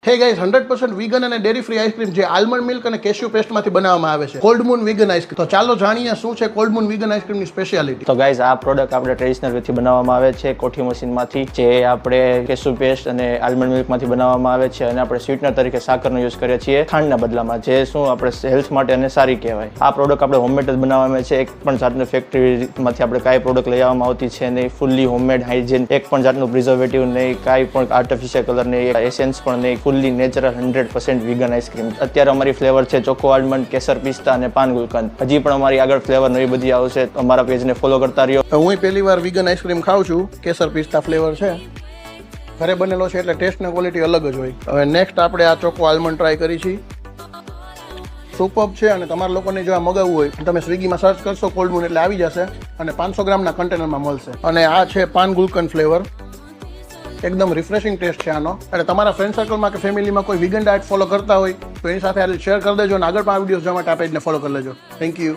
હે guys 100% vegan અને dairy free ice cream જે આલમંડ મિલ્ક અને કેશ્યુ પેસ્ટમાંથી બનાવવામાં આવે છે કોલ્ડ મૂન વીગન આઈસ્ક્રીમ. તો ચાલો જાણીએ શું છે કોલ્ડ મૂન વીગન આઈસ્ક્રીમની સ્પેશિયાલિટી. તો ગાઈઝ આ પ્રોડક્ટ આપણે ટ્રેડિશનલ વેથી બનાવવામાં આવે છે કોઠી મશીનમાંથી, જે આપણે કેશ્યુ પેસ્ટ અને આલમંડ મિલ્કમાંથી બનાવવામાં આવે છે અને આપણે સ્વીટનર તરીકે સાકરનો યુઝ કરીએ છીએ ખાંડના બદલામાં, જે શું આપણે હેલ્થ માટે અને સારી કહેવાય. આ પ્રોડક્ટ આપણે હોમમેડ જ બનાવવામાં આવે છે. એક પણ જાતની ફેક્ટરીમાંથી આપણે કાંઈ પ્રોડક્ટ લઈ આવવામાં આવતી છે નહીં. ફૂલ્લી હોમમેડ હાઇજીન, એક પણ જાતનું પ્રિઝર્વેટિવ નહીં, કાંઈ પણ આર્ટિફિશિયલ કલર નહીં, એસેન્સ પણ નહીં, ફૂલ્લી નેચરલ 100% વીગન આઈસ્ક્રીમ. અત્યારે અમારી ફ્લેવર છે ચોકો આલમંડ, કેસર પિસ્તા અને પાન ગુલકંદ. હજી પણ અમારી આગળ ફ્લેવર નવી બધી આવશે. અમારા પેજને ફોલો કરતા રહ્યો. હું પહેલી વાર વીગન આઈસ્ક્રીમ ખાઉં છું. કેસર પિસ્તા ફ્લેવર છે, ઘરે બનેલો છે એટલે ટેસ્ટ ને ક્વોલિટી અલગ જ હોય. હવે નેક્સ્ટ આપણે આ ચોકો આલમંડ ટ્રાય કરી છીએ. સુપર્બ છે અને તમારા લોકોને જો આ મગાવવું હોય તમે સ્વિગીમાં સર્ચ કરશો કોલ્ડ મૂન એટલે આવી જશે અને 500 ગ્રામના કન્ટેનરમાં મળશે. અને આ છે પાન ગુલકંદ ફ્લેવર, એકદમ રિફ્રેશિંગ ટેસ્ટ છે આનો. અને તમારા ફ્રેન્ડ સર્કલમાં કે ફેમિલીમાં કોઈ વીગન ડાયટ ફોલો કરતા હોય તો એની સાથે શેર કરી દેજો અને આગળ પણ આ વિડીયોઝ જોવા માટે આ પેજને ફોલો કરી લેજો. Thank you.